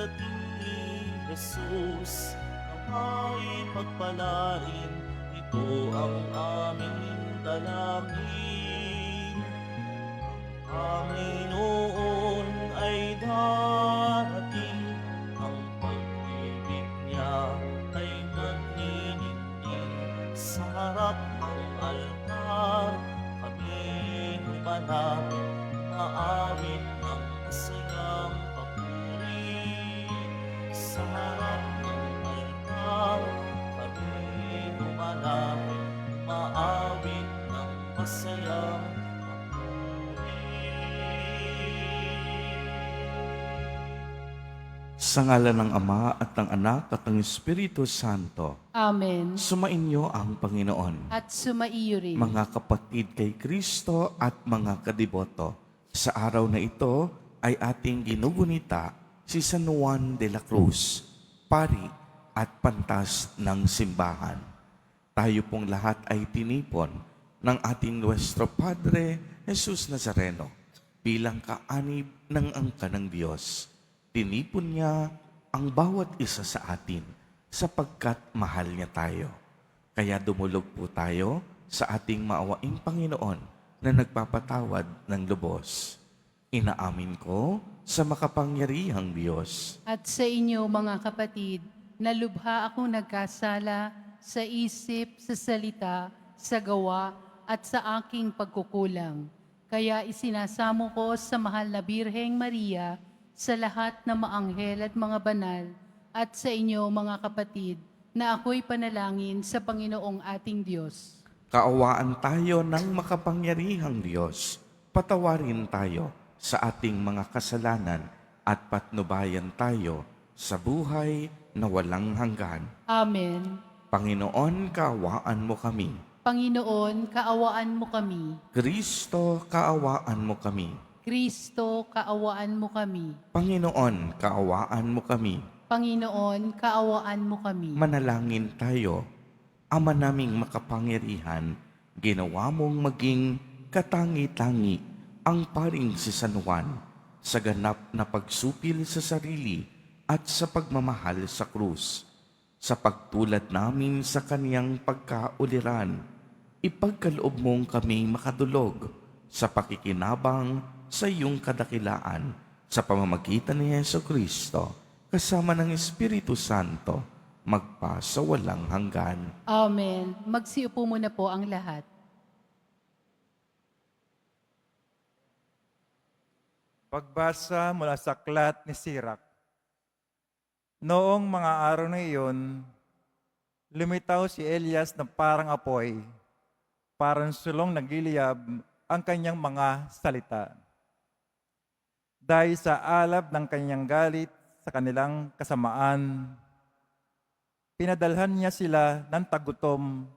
pagdating ni Jesus, nawa'y pagpalain, ito ang aming dalangin. Panginoon ay darating, ang pag-ibig niya ay nagniningning. Sa harap ng altar, kami humanapit, maawit ng masayang papuri. Sa harap ng altar, kami humanapit, maawit ng masayang Sa ngalan ng Ama at ng Anak at ng Espiritu Santo, Amen. sumainyo ang Panginoon. At sumaiyo rin. Mga kapatid kay Kristo at mga kadiboto, sa araw na ito ay ating ginugunita si San Juan de la Cruz, pari at pantas ng simbahan. Tayo pong lahat ay tinipon ng ating Nuestro Padre Jesus Nazareno bilang kaanib ng angka ng Diyos. Tinipon niya ang bawat isa sa atin sapagkat mahal niya tayo. Kaya dumulog po tayo sa ating maawaing Panginoon na nagpapatawad ng lubos. Inaamin ko sa makapangyarihang Diyos At sa inyo mga kapatid, na lubha akong nagkasala sa isip, sa salita, sa gawa, at sa aking pagkukulang. Kaya isinasamo ko sa mahal na Birheng Maria, sa lahat ng maanghel at mga banal, at sa inyo mga kapatid, na ako'y panalangin sa Panginoong ating Diyos. Kaawaan tayo ng makapangyarihang Diyos. Patawarin tayo sa ating mga kasalanan at patnubayan tayo sa buhay na walang hanggan. Amen. Panginoon, kaawaan mo kami. Panginoon, kaawaan mo kami. Kristo, kaawaan mo kami. Kristo, kaawaan mo kami. Panginoon, kaawaan mo kami. Panginoon, kaawaan mo kami. Manalangin tayo. Ama naming makapangyarihan, ginawa mong maging katangi-tangi ang paring si San Juan sa ganap na pagsupil sa sarili at sa pagmamahal sa krus. Sa pagtulad namin sa kaniyang pagkauliran, ipagkaloob mong kami makadulog sa pakikinabang sa iyong kadakilaan sa pamamagitan ni Jesucristo kasama ng Espiritu Santo magpa sa walang hanggan. Amen. Magsiupo muna po ang lahat. Pagbasa mula sa aklat ni Sirach. Noong mga araw na iyon, lumitaw si Elias na parang apoy, parang sulong nagliliyab ang kanyang mga salita. Dahil sa alab ng kanyang galit sa kanilang kasamaan, pinadalhan niya sila ng tagutom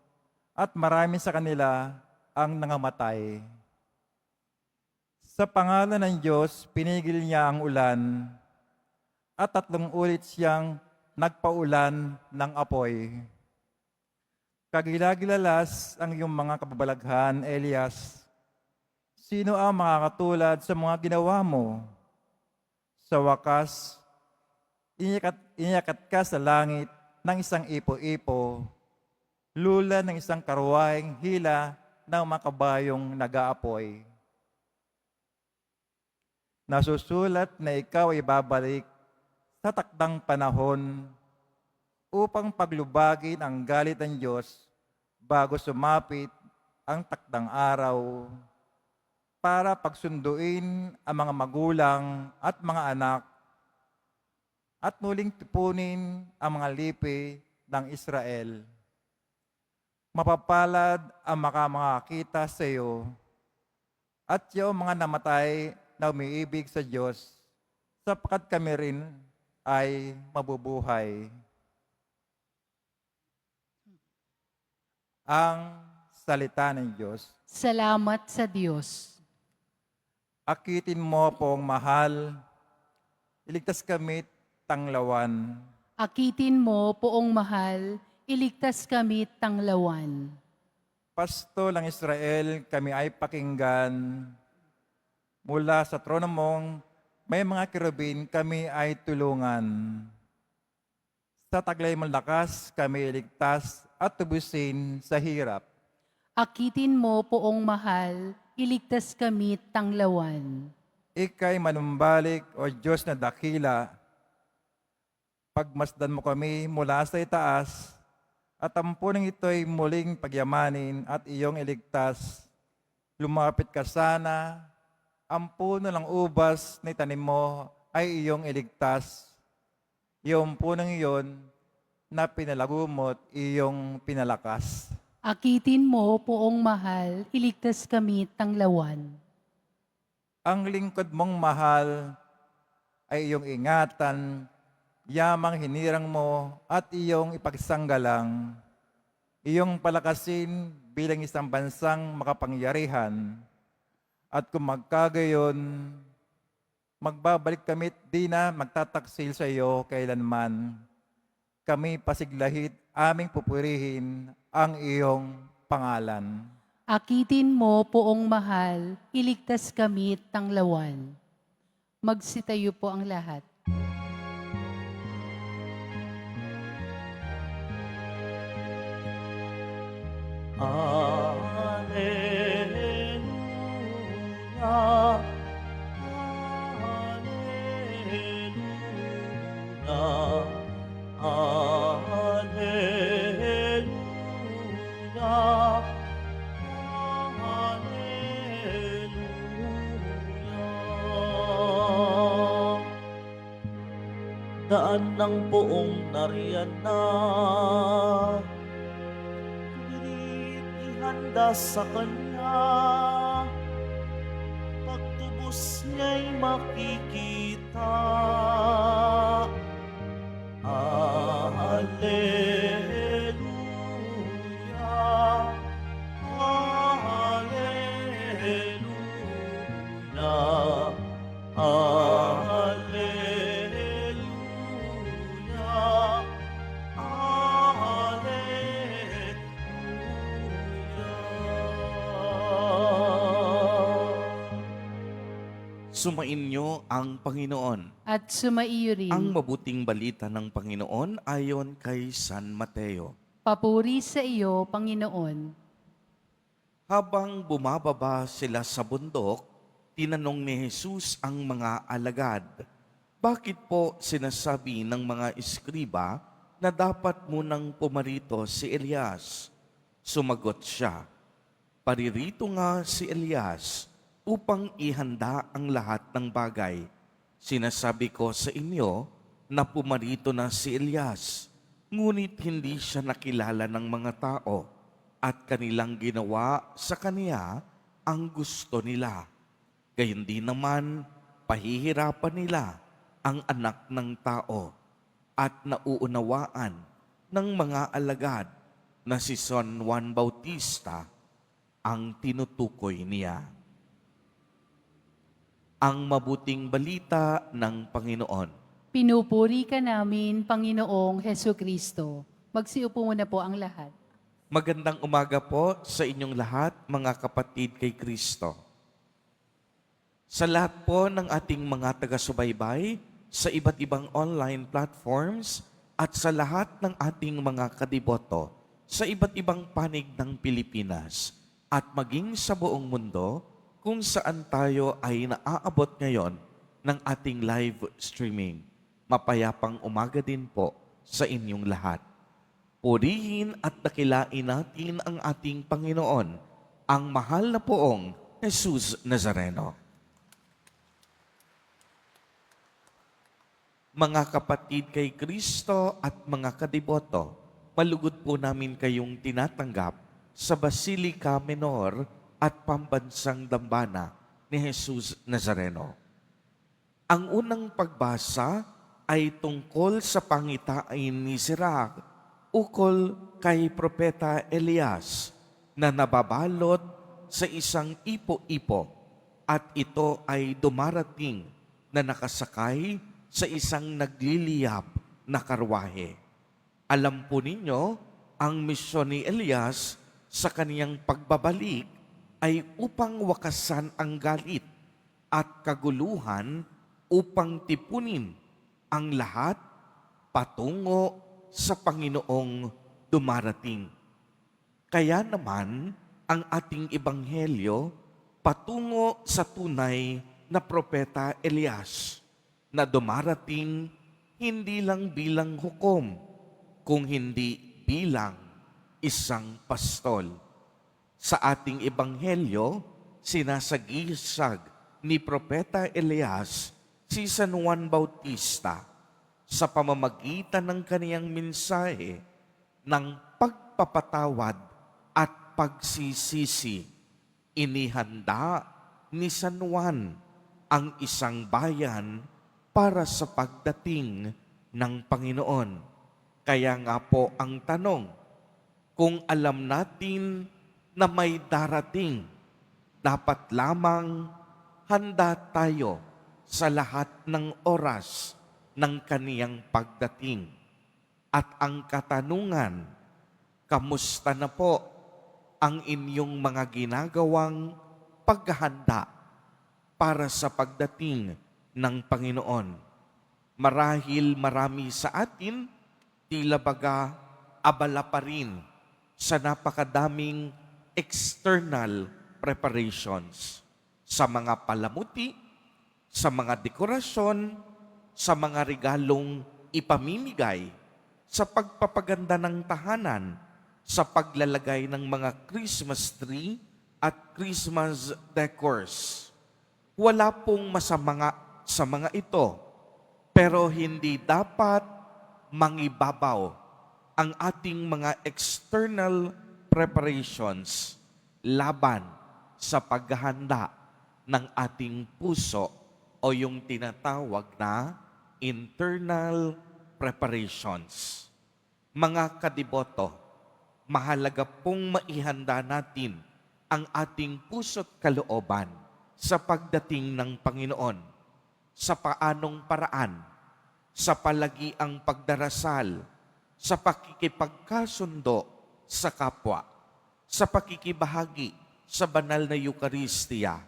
at marami sa kanila ang nangamatay. Sa pangalan ng Diyos, pinigil niya ang ulan at 3 ulit siyang nagpaulan ng apoy. Kagilagilalas ang iyong mga kababalaghan, Elias. Sino ang makakatulad sa mga ginawa mo? Sa wakas, iniyakat ka sa langit ng isang ipo-ipo, lula ng isang karwaheng hila ng mga kabayong nag-aapoy. Nasusulat na ikaw ay babalik sa takdang panahon upang paglubagin ang galit ng Diyos bago sumapit ang takdang araw para pagsunduin ang mga magulang at mga anak at muling tipunin ang mga lipi ng Israel. Mapapalad ang makamakakita sa iyo at yung mga namatay na umiibig sa Diyos sapagkat kami rin ay mabubuhay. Ang salita ng Diyos. Salamat sa Diyos. Akitin mo pong mahal, iligtas kami tanglawan. Akitin mo, poong mahal, iligtas kami tanglawan. Pasto ng Israel, kami ay pakinggan mula sa trono mong may mga kerubin, kami ay tulungan. Sa taglay mong lakas, kami iligtas at tubusin sa hirap. Akitin mo, poong mahal, iligtas kami tanglawan. Ika'y manumbalik, O Diyos na dakila. Pagmasdan mo kami mula sa itaas, at ang punong ito'y muling pagyamanin at iyong iligtas. Lumapit ka sana, ang puno ng ubas na itanim mo ay iyong iligtas. Yung punong iyon na pinalagumot, iyong pinalakas. Akitin mo, poong mahal, iligtas kami tanglawan. Ang lingkod mong mahal ay iyong ingatan, yamang hinirang mo at iyong ipagsanggalang. Iyong palakasin bilang isang bansang makapangyarihan. At kung magkagayon, magbabalik kami at di na magtataksil sa iyo kailanman. Kami pasiglahit, aming pupurihin ang iyong pangalan. Akitin mo, poong mahal, iligtas kami tanglawan. Magsitayo po ang lahat. Alleluia, Alleluia, Alleluia. Daan ng buong nariyan na pilit ihanda sa Kanya, pagtubos niya'y makikita. Alleluia, Alleluia, Alleluia, Alleluia. Sumainyo ang Panginoon. At sumaiyo rin. Ang mabuting balita ng Panginoon ayon kay San Mateo. Papuri sa iyo, Panginoon. Habang bumababa sila sa bundok, tinanong ni Jesus ang mga alagad, "Bakit po sinasabi ng mga eskriba na dapat munang pumarito si Elias?" Sumagot siya, "Paririto nga si Elias upang ihanda ang lahat ng bagay. Sinasabi ko sa inyo na pumarito na si Elias, ngunit hindi siya nakilala ng mga tao at kanilang ginawa sa kaniya ang gusto nila. Gayon din naman, pahihirapan nila ang anak ng tao at nauunawaan ng mga alagad na si San Juan Bautista ang tinutukoy niya." Ang mabuting balita ng Panginoon. Pinupuri ka namin, Panginoong Heso Kristo. Magsiupo muna po ang lahat. Magandang umaga po sa inyong lahat, mga kapatid kay Kristo. Sa lahat po ng ating mga taga-subaybay, sa iba't ibang online platforms, at sa lahat ng ating mga kadiboto, sa iba't ibang panig ng Pilipinas, at maging sa buong mundo, kung saan tayo ay naaabot ngayon ng ating live streaming. Mapayapang umaga din po sa inyong lahat. Purihin at dakilain natin ang ating Panginoon, ang mahal na poong Jesus Nazareno. Mga kapatid kay Kristo at mga kadiboto, malugod po namin kayong tinatanggap sa Basilica Menor at Pambansang Dambana ni Jesus Nazareno. Ang unang pagbasa ay tungkol sa pangitain ni Sirach ukol kay Propeta Elias na nababalot sa isang ipo-ipo at ito ay dumarating na nakasakay sa isang nagliliyab na karwahe. Alam po ninyo, ang misyon ni Elias sa kaniyang pagbabalik ay upang wakasan ang galit at kaguluhan upang tipunin ang lahat patungo sa Panginoong dumarating. Kaya naman, ang ating ebanghelyo patungo sa tunay na propeta Elias na dumarating hindi lang bilang hukom, kung hindi bilang isang pastol. Sa ating ebanghelyo, sinasagisag ni propeta Elias si San Juan Bautista sa pamamagitan ng kaniyang mensahe ng pagpapatawad at pagsisisi. Inihanda ni San Juan ang isang bayan para sa pagdating ng Panginoon. Kaya nga po ang tanong, kung alam natin na may darating, dapat lamang handa tayo sa lahat ng oras ng kaniyang pagdating. At ang katanungan, kamusta na po ang inyong mga ginagawang paghahanda para sa pagdating ng Panginoon? Marahil marami sa atin tila baga abala pa rin sa napakadaming external preparations, sa mga palamuti, sa mga dekorasyon, sa mga regalong ipamimigay, sa pagpapaganda ng tahanan, sa paglalagay ng mga Christmas tree at Christmas decors. Wala pong masama sa mga ito, pero hindi dapat mangibabaw ang ating mga external preparations laban sa paghahanda ng ating puso o yung tinatawag na internal preparations. Mga kadiboto, mahalaga pong maihanda natin ang ating puso't kalooban sa pagdating ng Panginoon. Sa paanong paraan? Sa palagiang pagdarasal, sa pakikipagkasundo sa kapwa, sa pakikibahagi sa banal na Eucharistia,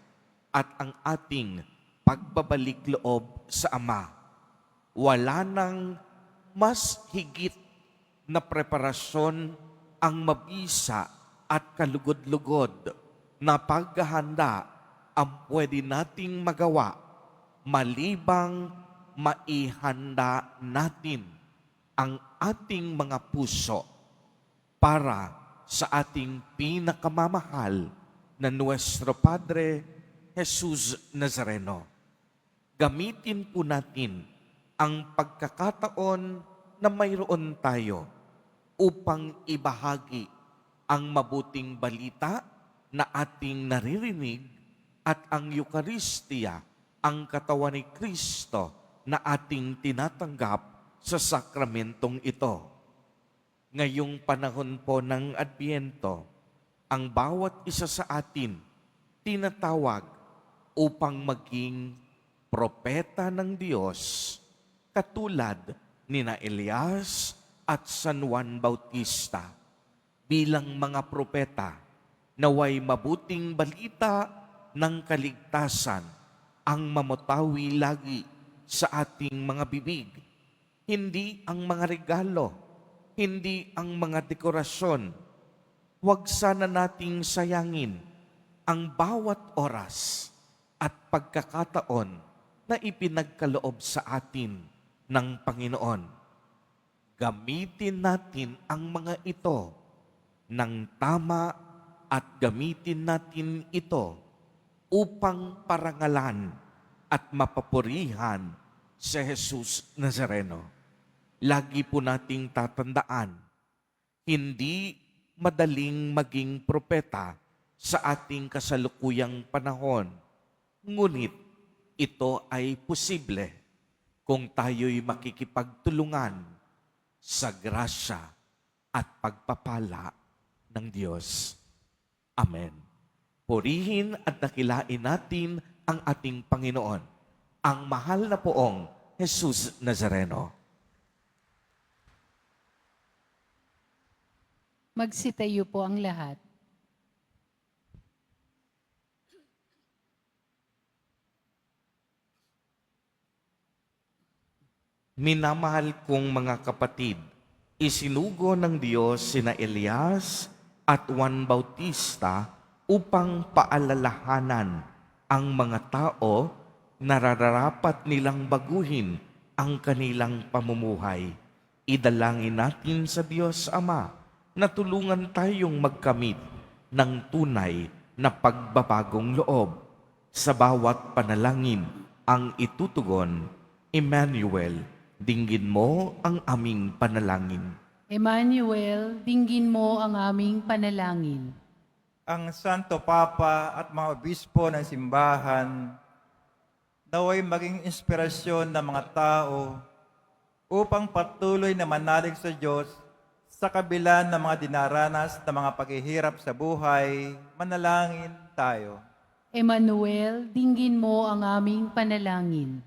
at ang ating pagbabalik loob sa Ama. Wala nang mas higit na preparasyon ang mabisa at kalugod-lugod na paghahanda ang pwede nating magawa malibang maihanda natin ang ating mga puso para sa ating pinakamamahal na Nuestro Padre Jesus Nazareno. Gamitin po natin ang pagkakataon na mayroon tayo upang ibahagi ang mabuting balita na ating naririnig at ang Eucharistia, ang katawan ni Kristo na ating tinatanggap sa sakramentong ito. Ngayong panahon po ng Adbyento, ang bawat isa sa atin tinatawag upang maging propeta ng Diyos katulad nina Elias at San Juan Bautista. Bilang mga propeta, naway mabuting balita ng kaligtasan ang mamutawi lagi sa ating mga bibig. Hindi ang mga regalo, hindi ang mga dekorasyon. Huwag sana nating sayangin ang bawat oras at pagkakataon na ipinagkaloob sa atin ng Panginoon. Gamitin natin ang mga ito ng tama at gamitin natin ito upang parangalan at mapapurihan si Jesus Nazareno. Lagi po nating tatandaan, hindi madaling maging propeta sa ating kasalukuyang panahon. Ngunit ito ay posible kung tayo'y makikipagtulungan sa grasya at pagpapala ng Diyos. Amen. Purihin at dakilain natin ang ating Panginoon, ang mahal na poong Jesus Nazareno. Magsitayo po ang lahat. Minamahal kong mga kapatid, isinugo ng Diyos sina Elias at Juan Bautista upang paalalahanan ang mga tao na nararapat nilang baguhin ang kanilang pamumuhay. Idalangin natin sa Diyos Ama na tulungan tayong magkamit ng tunay na pagbabagong loob. Sa bawat panalangin ang itutugon, Emmanuel, dinggin mo ang aming panalangin. Emmanuel, dinggin mo ang aming panalangin. Ang Santo Papa at mga obispo ng simbahan naway maging inspirasyon ng mga tao upang patuloy na manalig sa Diyos sa kabila ng mga dinaranas na mga paghihirap sa buhay. Manalangin tayo. Emmanuel, dinggin mo ang aming panalangin.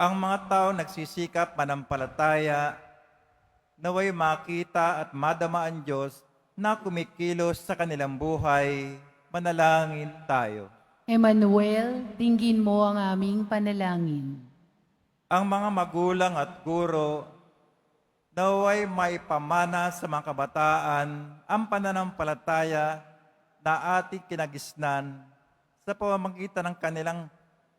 Ang mga tao nagsisikap manampalataya, naway makita at madama ang Diyos na kumikilos sa kanilang buhay. Manalangin tayo. Emmanuel, dinggin mo ang aming panalangin. Ang mga magulang at guro, naway maipamana sa mga kabataan ang pananampalataya na ating kinagisnan sa pamamagitan ng kanilang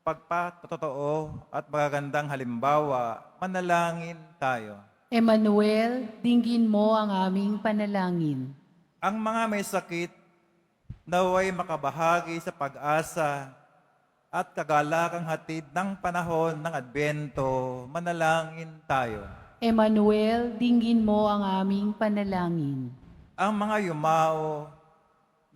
pagpatotoo at magagandang halimbawa. Manalangin tayo. Emmanuel, dinggin mo ang aming panalangin. Ang mga may sakit, naway makabahagi sa pag-asa at kagalakang hatid ng panahon ng Adbento. Manalangin tayo. Emmanuel, dinggin mo ang aming panalangin. Ang mga yumao,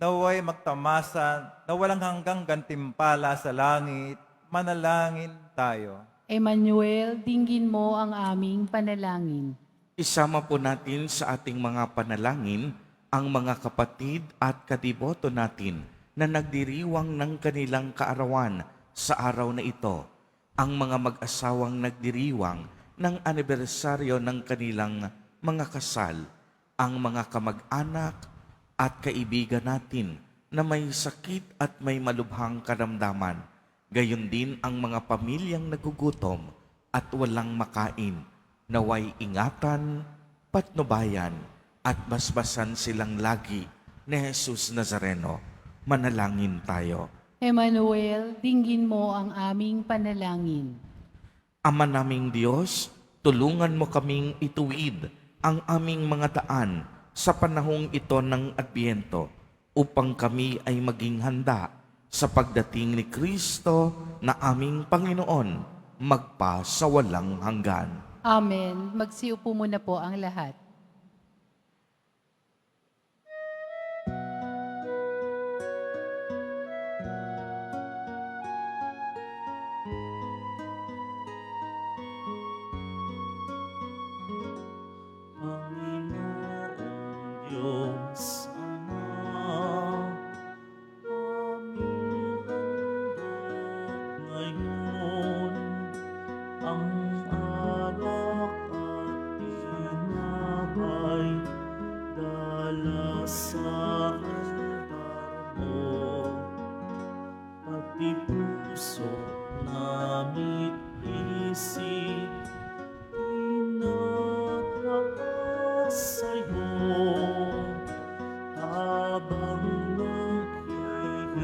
naway magtamasa na walang hanggang gantimpala sa langit. Manalangin tayo. Emmanuel, dinggin mo ang aming panalangin. Isama po natin sa ating mga panalangin ang mga kapatid at kadiboto natin na nagdiriwang ng kanilang kaarawan sa araw na ito. Ang mga mag-asawang nagdiriwang ng anibersaryo ng kanilang mga kasal, ang mga kamag-anak at kaibigan natin na may sakit at may malubhang karamdaman. Gayon din ang mga pamilyang nagugutom at walang makain. Naway ingatan, patnubayan at basbasan silang lagi ni Jesus Nazareno. Manalangin tayo. Emmanuel, dinggin mo ang aming panalangin. Ama naming Diyos, tulungan mo kaming ituwid ang aming mga daan sa panahong ito ng Adbyento upang kami ay maging handa sa pagdating ni Kristo na aming Panginoon magpa sa walang hanggan. Amen. Magsiupo muna po ang lahat. Panginoong Diyos Ama, aming handog ngayon ang alak at tinapay dala sa altar mo, pati puso namit isip sa'yo habang naghihintay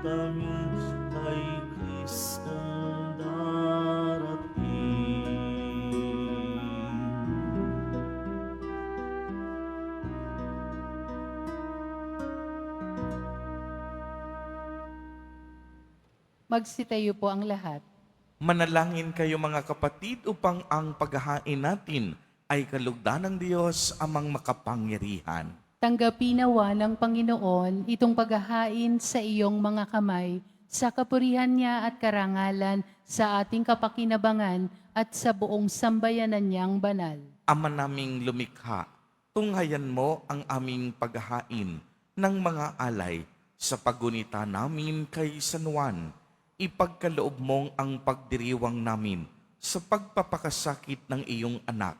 kami kay Kristong darating. Magsitayo po ang lahat. Manalangin kayo mga kapatid upang ang paghahain natin ay kalugdan ng Diyos amang makapangyarihan. Tanggapin nawa ng Panginoon itong paghahain sa iyong mga kamay, sa kapurihan niya at karangalan, sa ating kapakinabangan at sa buong sambayanan niyang banal. Ama naming lumikha, tunghayan mo ang aming paghahain ng mga alay sa pagunita namin kay San Juan. Ipagkaloob mong ang pagdiriwang namin sa pagpapakasakit ng iyong anak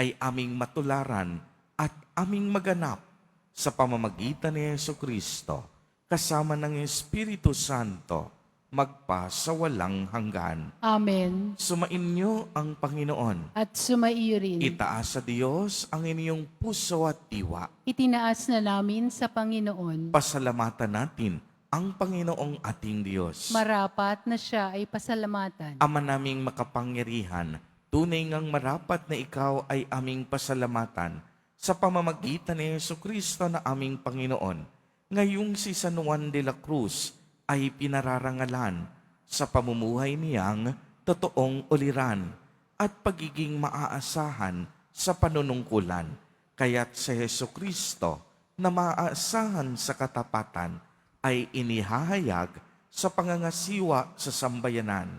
ay aming matularan at aming maganap sa pamamagitan ni Jesucristo kasama ng Espiritu Santo magpa sa walang hanggan. Amen. Sumainyo ang Panginoon. At sumaiyo rin. Itaas sa Diyos ang inyong puso at diwa. Itinaas na namin sa Panginoon. Pasalamatan natin ang Panginoong ating Diyos. Marapat na siya ay pasalamatan. Ama naming makapangyarihan, tunay ngang marapat na ikaw ay aming pasalamatan sa pamamagitan ni Jesucristo na aming Panginoon. Ngayong si San Juan de la Cruz ay pinararangalan sa pamumuhay niyang totoong uliran at pagiging maaasahan sa panunungkulan. Kaya't si Jesucristo na maaasahan sa katapatan ay inihahayag sa pangangasiwa sa sambayanan.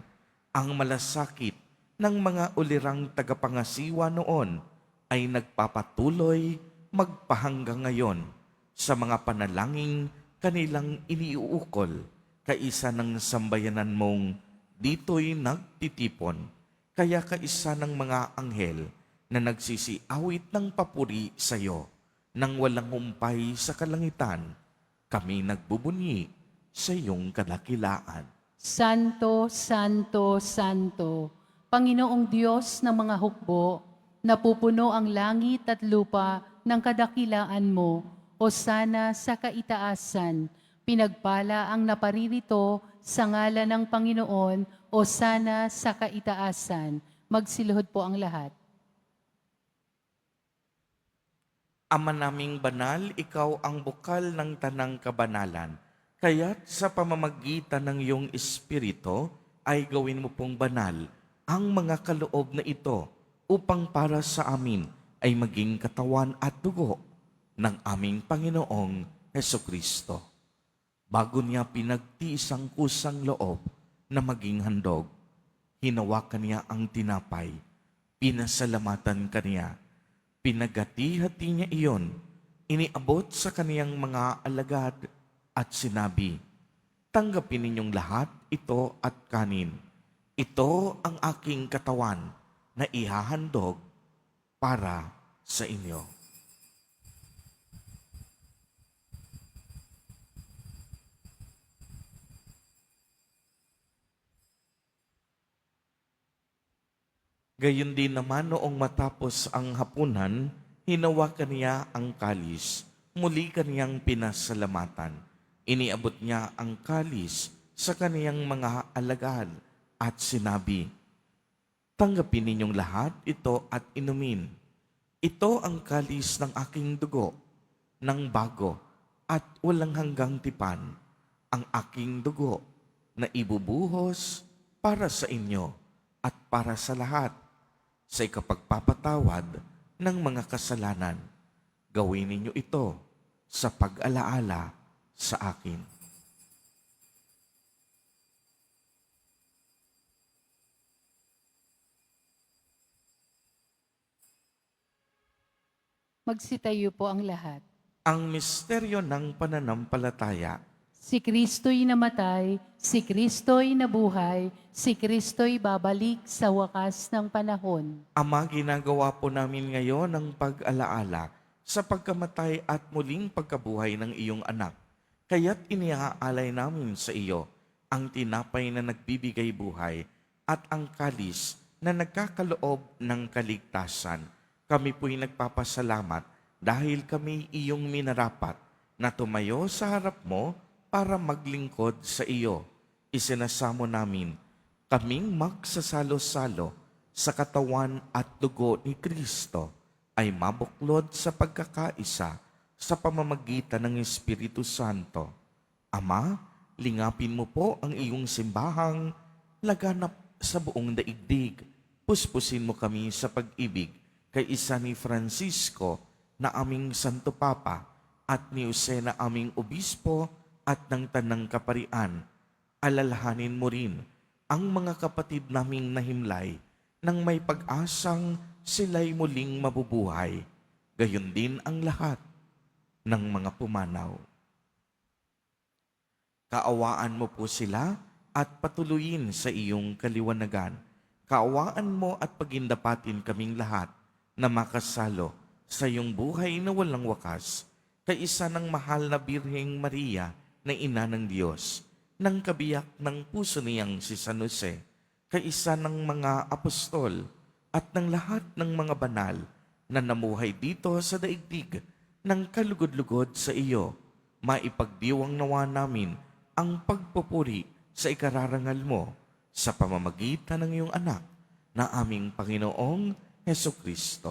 Ang malasakit ng mga ulirang tagapangasiwa noon ay nagpapatuloy magpahanggang ngayon sa mga panalangin kanilang iniuukol kaisa ng sambayanan mong dito'y nagtitipon. Kaya kaisa ng mga anghel na nagsisiawit ng papuri sa iyo nang walang humpay sa kalangitan, kami nagbubunyi sa iyong kadakilaan. Santo, Santo, Santo, Panginoong Diyos ng mga hukbo, napupuno ang langit at lupa ng kadakilaan mo, Hosana sa kaitaasan. Pinagpala ang naparirito sa ngalan ng Panginoon, Hosana sa kaitaasan. Magsiluhod po ang lahat. Ama naming banal, ikaw ang bukal ng tanang kabanalan. Kaya't sa pamamagitan ng iyong Espiritu ay gawin mo pong banal ang mga kaloob na ito upang para sa amin ay maging katawan at dugo ng aming Panginoong Hesukristo. Bago niya pinagtiis ang kusang loob na maging handog, hinawakan niya ang tinapay, pinasalamatan kaniya, pinagati-hati niya iyon, iniabot sa kaniyang mga alagad at sinabi, tanggapin ninyong lahat ito at kanin. Ito ang aking katawan na ihahandog para sa inyo. Gayon din naman noong matapos ang hapunan, hinawakan niya ang kalis, muli kaniyang pinasalamatan. Iniabot niya ang kalis sa kaniyang mga alagad at sinabi, tanggapin ninyong lahat ito at inumin. Ito ang kalis ng aking dugo, ng bago at walang hanggang tipan, ang aking dugo na ibubuhos para sa inyo at para sa lahat sa ikapagpapatawad ng mga kasalanan. Gawin ninyo ito sa pag-alaala sa akin. Magsitayo po ang lahat. Ang misteryo ng pananampalataya. Si Kristo'y namatay, si Kristo'y nabuhay, si Kristo'y babalik sa wakas ng panahon. Ama, ginagawa po namin ngayon ang pag-alaala sa pagkamatay at muling pagkabuhay ng iyong anak. Kaya't iniaalay namin sa iyo ang tinapay na nagbibigay buhay at ang kalis na nagkakaloob ng kaligtasan. Kami po'y nagpapasalamat dahil kami iyong minarapat na tumayo sa harap mo para maglingkod sa iyo. Isinasamo namin kaming magsasalo-salo sa katawan at dugo ni Kristo ay mabuklod sa pagkakaisa sa pamamagitan ng Espiritu Santo. Ama, lingapin mo po ang iyong simbahang laganap sa buong daigdig. Puspusin mo kami sa pag-ibig kay isa ni Francisco na aming Santo Papa at ni Jose na aming Obispo at ng Tanang Kaparian. Alalahanin mo rin ang mga kapatid naming nahimlay nang may pag-asang sila'y muling mabubuhay. Gayon din ang lahat ng mga pumanaw. Kaawaan mo po sila at patuloyin sa iyong kaliwanagan. Kaawaan mo at pagindapatin kaming lahat na makasalo sa iyong buhay na walang wakas, kaisa ng mahal na Birheng Maria na Ina ng Diyos, ng kabiyak ng puso niyang si San Jose, kaisa ng mga apostol at ng lahat ng mga banal na namuhay dito sa daigdig ng kalugod-lugod sa iyo, maipagdiwang nawa namin ang pagpupuri sa ikararangal mo sa pamamagitan ng iyong anak na aming Panginoong Hesukristo.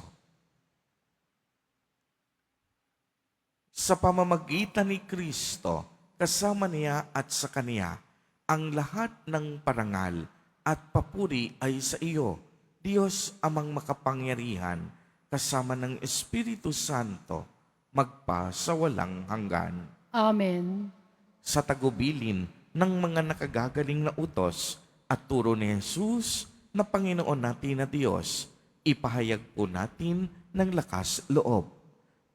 Sa pamamagitan ni Kristo, kasama niya at sa Kaniya, ang lahat ng parangal at papuri ay sa iyo, Diyos amang makapangyarihan, kasama ng Espiritu Santo, magpa sa walang hanggan. Amen. Sa tagubilin ng mga nakagagaling na utos at turo ni Jesus na Panginoon natin na Diyos, ipahayag po natin ng lakas loob.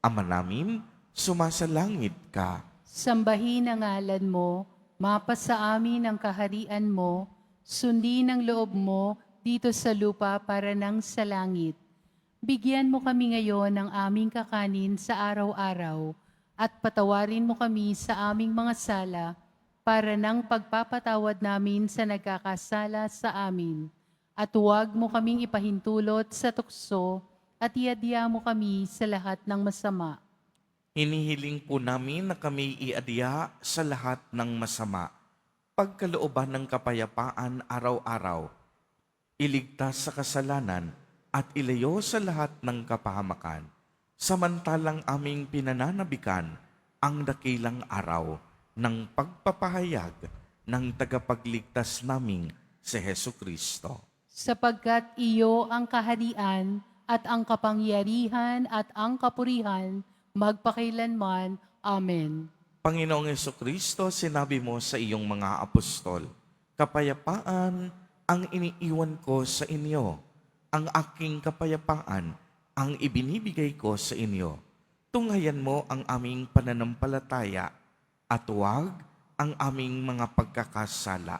Ama namin, sumasalangit ka. Sambahin ang ngalan mo, mapasa amin ang kaharian mo, sundin ang loob mo dito sa lupa para nang sa langit. Bigyan mo kami ngayon ng aming kakanin sa araw-araw at patawarin mo kami sa aming mga sala para nang pagpapatawad namin sa nagkakasala sa amin. At huwag mo kaming ipahintulot sa tukso at iadya mo kami sa lahat ng masama. Hinihiling po namin na kami iadya sa lahat ng masama, pagkalooban ng kapayapaan araw-araw, iligtas sa kasalanan at ilayo sa lahat ng kapahamakan, samantalang aming pinananabikan ang dakilang araw ng pagpapahayag ng tagapagligtas naming si Hesukristo. Sapagkat iyo ang kaharian at ang kapangyarihan at ang kapurihan magpakailanman. Amen. Panginoong Hesukristo, sinabi mo sa iyong mga apostol, kapayapaan ang iniiwan ko sa inyo, ang aking kapayapaan ang ibinibigay ko sa inyo. Tunghayan mo ang aming pananampalataya at huwag ang aming mga pagkakasala.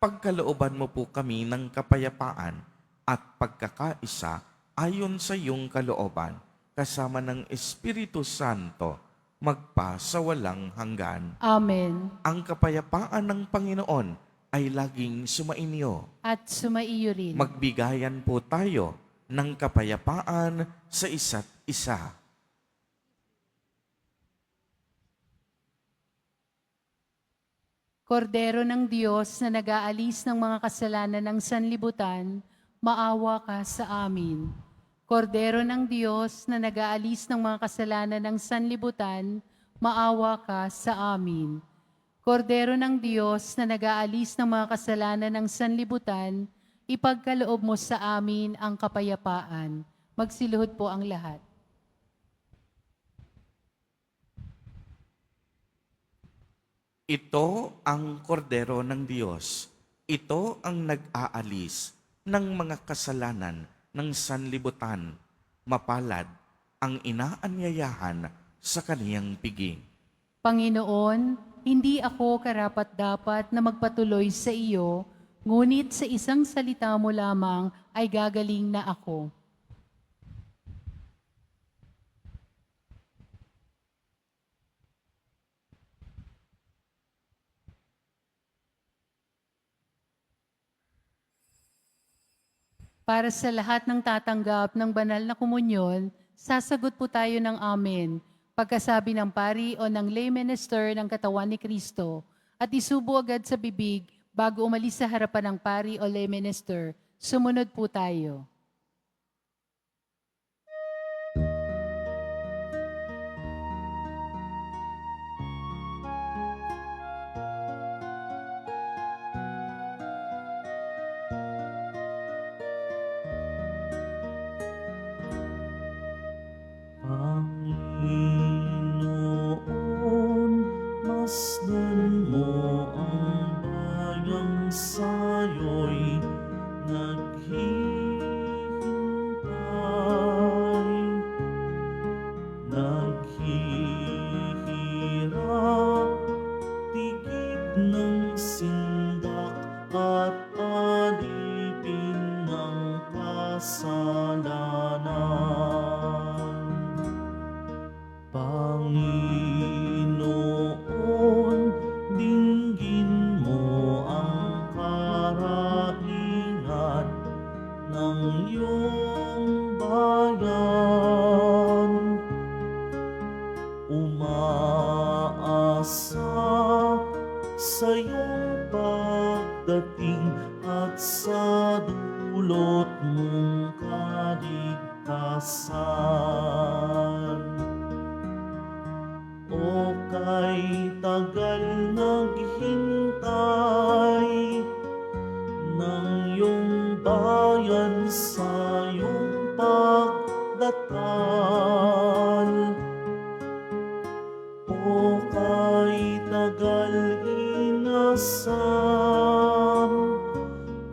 Pagkalooban mo po kami ng kapayapaan at pagkakaisa ayon sa iyong kalooban, kasama ng Espiritu Santo, magpa sa walang hanggan. Amen. Ang kapayapaan ng Panginoon ay laging sumainyo. At sumaiyo rin. Magbigayan po tayo ng kapayapaan sa isa't isa. Kordero ng Diyos na nag-aalis ng mga kasalanan ng sanlibutan, maawa ka sa amin. Kordero ng Diyos na nag-aalis ng mga kasalanan ng sanlibutan, maawa ka sa amin. Kordero ng Diyos na nag-aalis ng mga kasalanan ng sanlibutan, ipagkaloob mo sa amin ang kapayapaan. Magsiluhod po ang lahat. Ito ang kordero ng Diyos. Ito ang nag-aalis ng mga kasalanan ng sanlibutan. Mapalad ang inaanyayahan sa kaniyang piging. Panginoon, hindi ako karapat-dapat na magpatuloy sa iyo, ngunit sa isang salita mo lamang ay gagaling na ako. Para sa lahat ng tatanggap ng banal na komunyon, sasagot po tayo ng amen. Pagkasabi ng pari o ng lay minister ng katawan ni Kristo at isubo agad sa bibig bago umalis sa harapan ng pari o lay minister. Sumunod po tayo. Panginoon, masdan mo ang bayang sa'yo'y naghihintay, naghihirap, tigib ng sindak at alipin ng kasalanan. Panginoon, dinggin mo kahaingan ng iyong bayan. Umaasa sa iyong pagdating at sa dulot mong kaligtasan. O kay tagal naghintay ng iyong bayan sa iyong pagdatal. O kay tagal inasam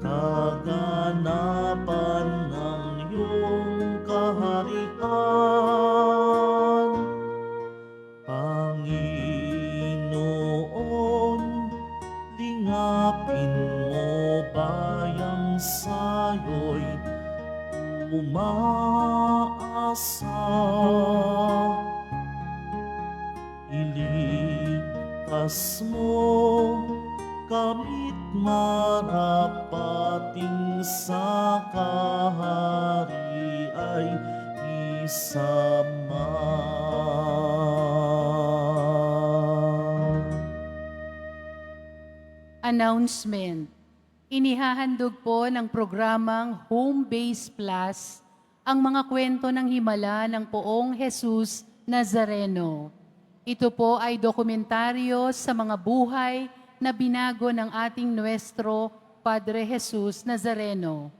kaganapan ng iyong kaharian. Panginoon, lingapin mo bayang sayo'y umaasa. Iligtas mo kamit marapating sa kahari ay isama. Announcement. Inihahandog po ng programang Home Base Plus ang mga kwento ng himala ng Poong Jesus Nazareno. Ito po ay dokumentaryo sa mga buhay na binago ng ating Nuestro Padre Jesus Nazareno.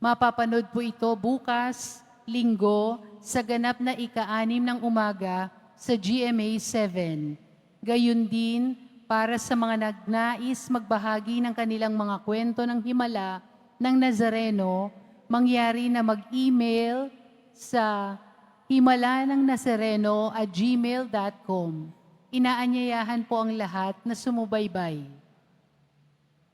Mapapanood po ito bukas, Linggo, sa ganap na ika-6 ng umaga sa GMA 7. Gayun din, para sa mga nagnais magbahagi ng kanilang mga kwento ng himala ng Nazareno, mangyari na mag-email sa himala-ng-nazareno@gmail.com. Inaanyayahan po ang lahat na sumubaybay.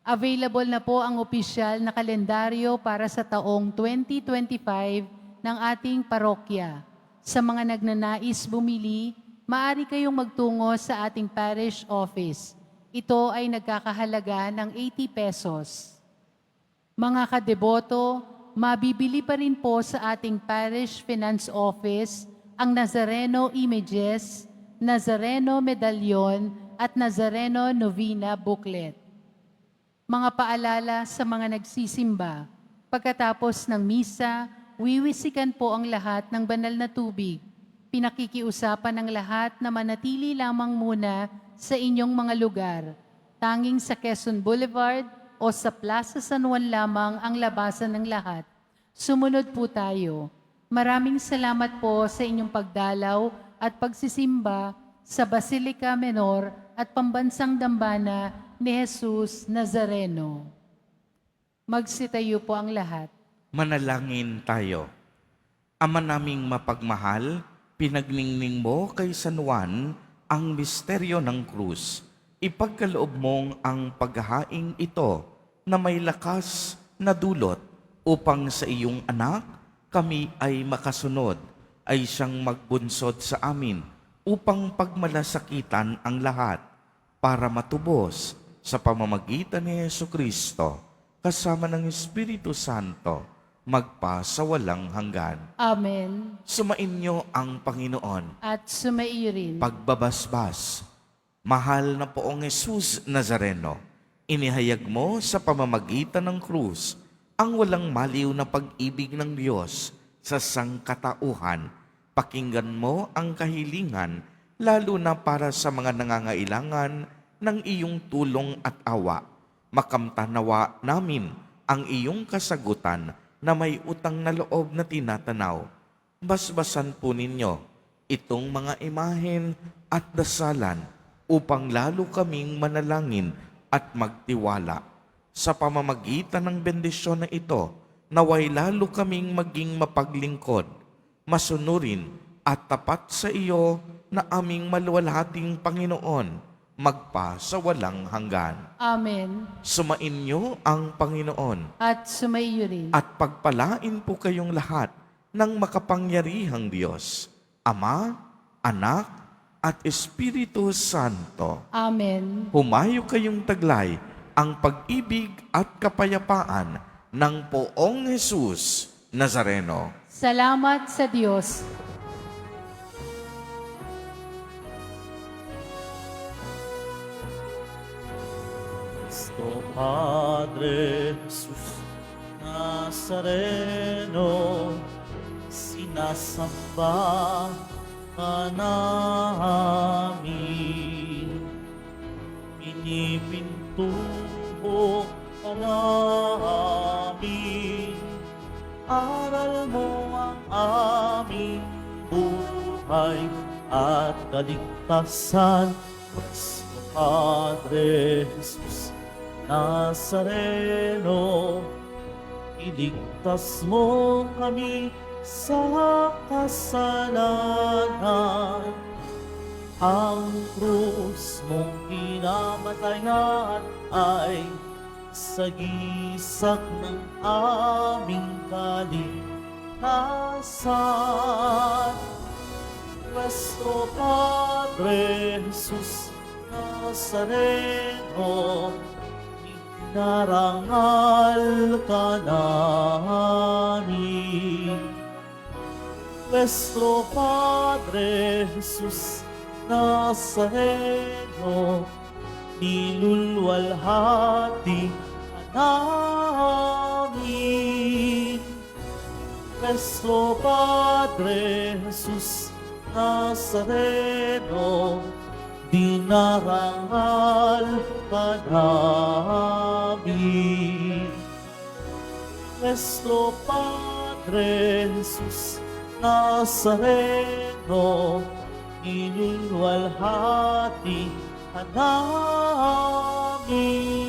Available na po ang opisyal na kalendaryo para sa taong 2025 ng ating parokya. Sa mga nagnanais bumili, maaari kayong magtungo sa ating parish office. Ito ay nagkakahalaga ng 80 pesos. Mga kadeboto, mabibili pa rin po sa ating parish finance office ang Nazareno Images, Nazareno Medallion at Nazareno Novena Booklet. Mga paalala sa mga nagsisimba, pagkatapos ng misa, wiwisikan po ang lahat ng banal na tubig. Pinakikiusapan ng lahat na manatili lamang muna sa inyong mga lugar. Tanging sa Quezon Boulevard o sa Plaza San Juan lamang ang labasan ng lahat. Sumunod po tayo. Maraming salamat po sa inyong pagdalaw at pagsisimba sa Basilica Menor at Pambansang Dambana ni Jesus Nazareno. Magsitayo po ang lahat. Manalangin tayo. Ama naming mapagmahal, pinagningning mo kay San Juan ang misteryo ng krus. Ipagkaloob mong ang paghahaing ito na may lakas na dulot upang sa iyong anak kami ay makasunod, ay siyang magbunsod sa amin upang pagmalasakitan ang lahat para matubos sa pamamagitan ni Jesucristo kasama ng Espiritu Santo magpa sa walang hanggan. Amen. Sumainyo ang Panginoon. At sumaiyo rin. Pagbabasbas, mahal na Poong Jesus Nazareno, inihayag mo sa pamamagitan ng krus ang walang maliw na pag-ibig ng Diyos sa sangkatauhan. Pakinggan mo ang kahilingan, lalo na para sa mga nangangailangan ng iyong tulong at awa. Makamtanawa namin ang iyong kasagutan na may utang na loob na tinatanaw. Basbasan po ninyo itong mga imahen at dasalan upang lalo kaming manalangin at magtiwala. Sa pamamagitan ng bendisyon na ito, naway lalo kaming maging mapaglingkod, masunurin at tapat sa iyo na aming maluwalhating Panginoon, magpa sa walang hanggan. Amen. Sumainyo ang Panginoon At sumaiyo rin. at pagpalain po kayong lahat ng makapangyarihang Diyos, Ama, Anak, at Espiritu Santo. Amen. Humayo kayong taglay ang pag-ibig at kapayapaan ng Poong Jesus Nazareno. Salamat sa Diyos. Cristo Padre Jesus Nazareno, sinasamba ka namin. Pinipintuho ka namin. Aral mo ang aming buhay at kaligtasan. Cristo Padre Jesus Nazareno, iligtas mo kami sa kasalanan. Ang krus mong pinamatayan ay sagisag ng aming kaligtasan. Nuestro Padre Jesus Nazareno, narangal ka namin. Nuestro Padre Jesus Nazareno, nilulwalhati ka namin. Nuestro Padre Jesus Nazareno, dinarangal ka namin. Nuestro Padre Jesus Nazareno, inulwalhati ka namin.